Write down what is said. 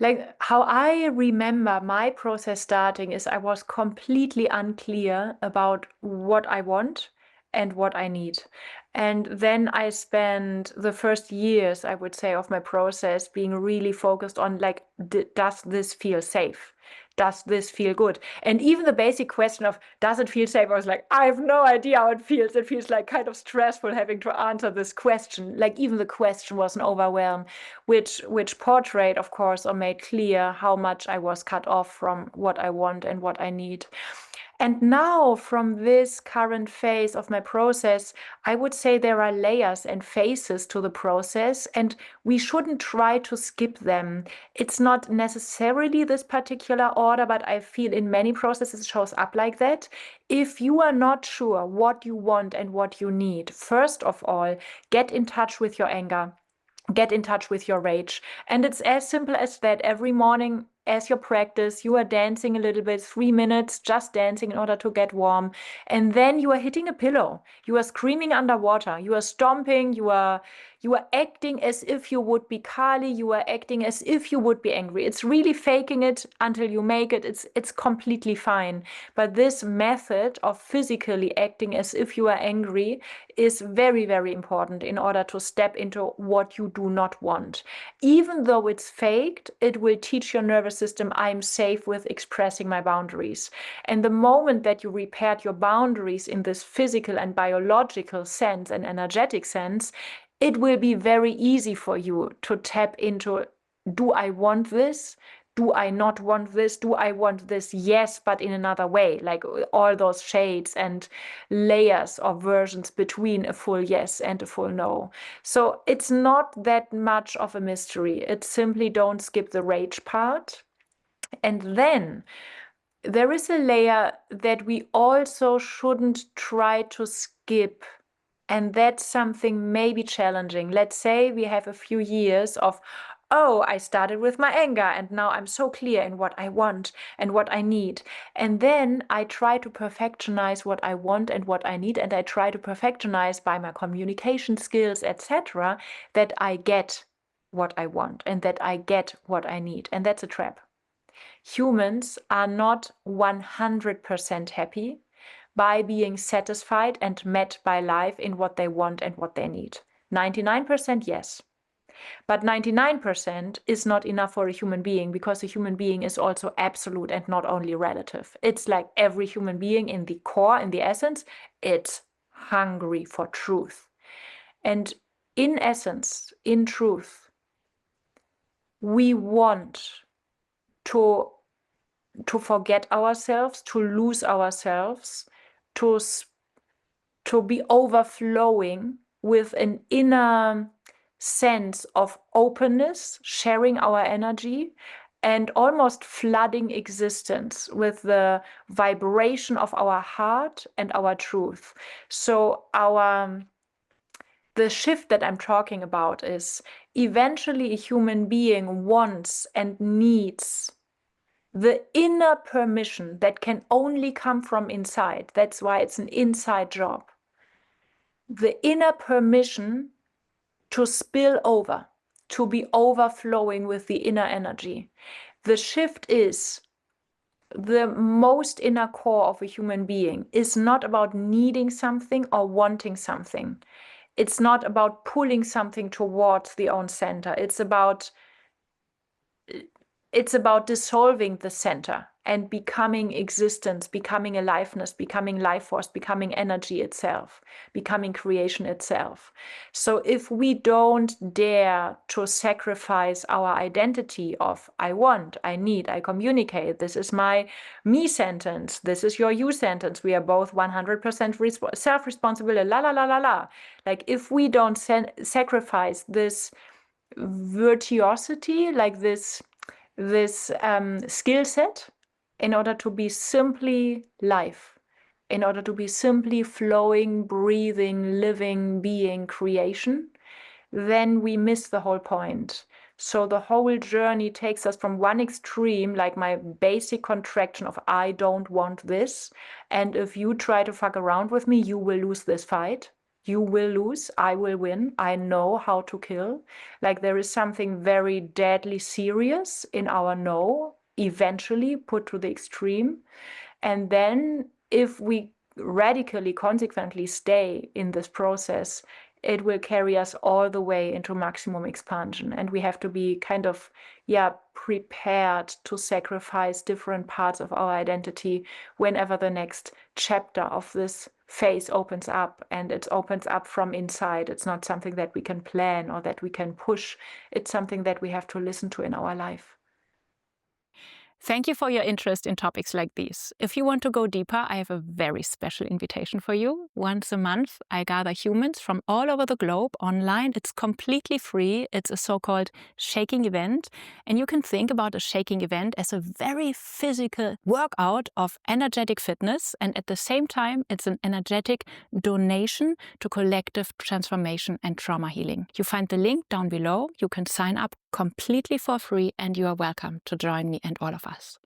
Like how I remember my process starting is I was completely unclear about what I want and what I need. And then I spent the first years, I would say, of my process being really focused on like, does this feel safe? Does this feel good? And even the basic question of, does it feel safe? I was like, I have no idea how it feels. It feels like kind of stressful having to answer this question. Like even the question was an overwhelm, which portrayed, of course, or made clear how much I was cut off from what I want and what I need. And now, from this current phase of my process, I would say there are layers and phases to the process, and we shouldn't try to skip them. It's not necessarily this particular order, but I feel in many processes it shows up like that. If you are not sure what you want and what you need, first of all, get in touch with your anger. Get in touch with your rage. And it's as simple as that. Every morning, as your practice, you are dancing a little bit, 3 minutes, just dancing in order to get warm. And then you are hitting a pillow. You are screaming underwater. You are stomping. You are acting as if you would be Kali. You are acting as if you would be angry. It's really faking it until you make it. It's completely fine. But this method of physically acting as if you are angry is very, very important in order to step into what you do not want. Even though it's faked, it will teach your nervous system, I'm safe with expressing my boundaries. And the moment that you repaired your boundaries in this physical and biological sense and energetic sense, it will be very easy for you to tap into, do I want this? Do I not want this? Do I want this? Yes, but in another way, like all those shades and layers or versions between a full yes and a full no. So it's not that much of a mystery. It's simply don't skip the rage part. And then there is a layer that we also shouldn't try to skip. And that's something maybe challenging. Let's say we have a few years of, oh, I started with my anger and now I'm so clear in what I want and what I need. And then I try to perfectionize what I want and what I need. And I try to perfectionize by my communication skills, etc., that I get what I want and that I get what I need. And that's a trap. Humans are not 100% happy by being satisfied and met by life in what they want and what they need. 99% yes. But 99% is not enough for a human being, because a human being is also absolute and not only relative. It's like every human being in the core, in the essence, it's hungry for truth. And in essence, in truth, we want to forget ourselves, to lose ourselves, to be overflowing with an inner sense of openness, sharing our energy, and almost flooding existence with the vibration of our heart and our truth. So the shift that I'm talking about is eventually a human being wants and needs the inner permission that can only come from inside. That's why it's an inside job. The inner permission to spill over, to be overflowing with the inner energy. The shift is the most inner core of a human being is not about needing something or wanting something. It's not about pulling something towards the own center. It's about dissolving the center and becoming existence, becoming aliveness, becoming life force, becoming energy itself, becoming creation itself. So if we don't dare to sacrifice our identity of I want, I need, I communicate, this is my me sentence, this is your you sentence, we are both 100% self-responsible, la la la la la. Like if we don't sacrifice this virtuosity, like this skill set, in order to be simply life, in order to be simply flowing, breathing, living, being creation, then we miss the whole point. So the whole journey takes us from one extreme, like my basic contraction of I don't want this, and if you try to fuck around with me, you will lose this fight, You will lose, I will win, I know how to kill. Like there is something very deadly serious in our no, eventually put to the extreme. And then if we radically, consequently stay in this process, it will carry us all the way into maximum expansion. And we have to be kind of, prepared to sacrifice different parts of our identity whenever the next chapter of this phase opens up. And it opens up from inside. It's not something that we can plan or that we can push. It's something that we have to listen to in our life. Thank you for your interest in topics like these. If you want to go deeper, I have a very special invitation for you. Once a month, I gather humans from all over the globe online. It's completely free. It's a so-called shaking event. And you can think about a shaking event as a very physical workout of energetic fitness. And at the same time, it's an energetic donation to collective transformation and trauma healing. You find the link down below. You can sign up completely for free, and you are welcome to join me and all of us.